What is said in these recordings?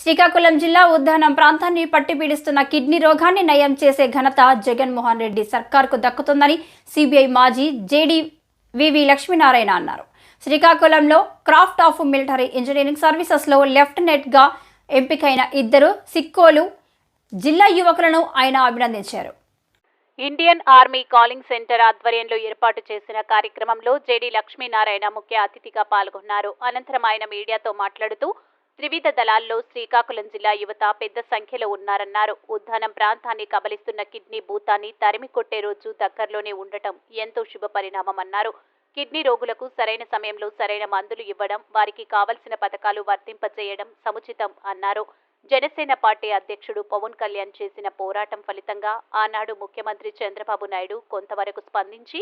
శ్రీకాకుళం జిల్లా ఉద్దానం ప్రాంతాన్ని పట్టిపీడిస్తున్న కిడ్నీ రోగాన్ని నయం చేసే ఘనత జగన్మోహన్ రెడ్డి సర్కార్కు దక్కుతుందని సిబిఐ మాజీ జేడీ వివి లక్ష్మీనారాయణ అన్నారు. శ్రీకాకుళంలో క్రాఫ్ట్ ఆఫ్ మిలిటరీ ఇంజనీరింగ్ సర్వీసెస్లో లెఫ్టినెంట్గా ఎంపికైన ఇద్దరు సిక్కోలు జిల్లా యువకులను ఆయన అభినందించారు. ఇండియన్ ఆర్మీ కాలింగ్ సెంటర్ ఆధ్వర్యంలో ఏర్పాటు చేసిన కార్యక్రమంలో జేడీ లక్ష్మీనారాయణ ముఖ్య అతిథిగా పాల్గొన్నారు. అనంతరం ఆయన మీడియాతో మాట్లాడుతూ త్రివిధ దళాల్లో శ్రీకాకుళం జిల్లా యువత పెద్ద సంఖ్యలో ఉన్నారన్నారు. ఉద్దానం ప్రాంతాన్ని కబలిస్తున్న కిడ్నీ భూతాన్ని తరిమి కొట్టే రోజు దగ్గరలోనే ఉండటం ఎంతో శుభ పరిణామమన్నారు. కిడ్నీ రోగులకు సరైన సమయంలో సరైన మందులు ఇవ్వడం, వారికి కావలసిన పథకాలు వర్తింపజేయడం సముచితం అన్నారు. జనసేన పార్టీ అధ్యక్షుడు పవన్ కళ్యాణ్ చేసిన పోరాటం ఫలితంగా ఆనాడు ముఖ్యమంత్రి చంద్రబాబు నాయుడు కొంతవరకు స్పందించి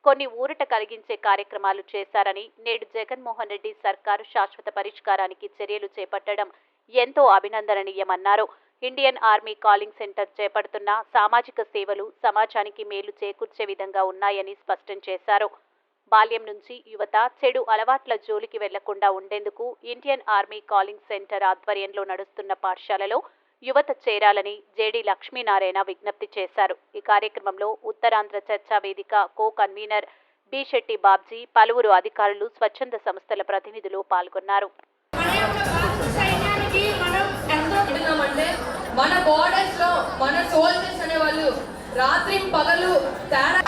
కొన్ని ఊరట కలిగించే కార్యక్రమాలు చేశారని, నేడు జగన్మోహన్ రెడ్డి సర్కారు శాశ్వత పరిష్కారానికి చర్యలు చేపట్టడం ఎంతో అభినందనీయమన్నారు. ఇండియన్ ఆర్మీ కాలింగ్ సెంటర్ చేపడుతున్న సామాజిక సేవలు సమాజానికి మేలు చేకూర్చే విధంగా ఉన్నాయని స్పష్టం చేశారు. బాల్యం నుంచి యువత చెడు అలవాట్ల జోలికి వెళ్లకుండా ఉండేందుకు ఇండియన్ ఆర్మీ కాలింగ్ సెంటర్ ఆధ్వర్యంలో నడుస్తున్న పాఠశాలలో యువత చేరాలని జేడీ లక్ష్మీనారాయణ విజ్ఞప్తి చేశారు. ఈ కార్యక్రమంలో Uttarandhra Charcha Vedika co convener B Shetty Babji, పలువురు అధికారులు, స్వచ్ఛంద సంస్థల ప్రతినిధులు పాల్గొన్నారు. మన బోర్డర్స్ లో మన సోల్జర్స్ అనే వాళ్ళు రాత్రి పగలు తేడా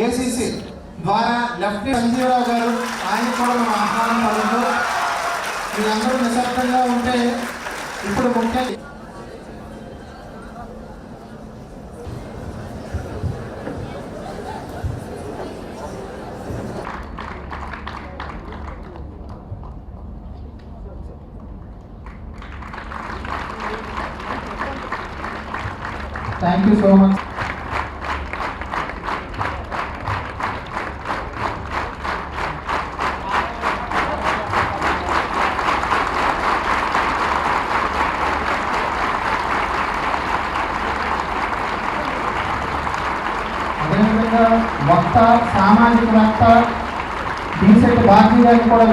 ఏసీసీ ద్వారా లెఫ్టినెంట్ సంజీవరావు గారు ఆయన కూడా మనం ఆహ్వానం పలుకుతూ మీరందరూ నిశ్శబ్దంగా ఉంటే ఇప్పుడు ముఖ్య థ్యాంక్ యూ సో మచ్. అదేవిధంగా వక్త, సామాజిక వక్త బి శెట్టి బాబ్జీ గారిని కూడా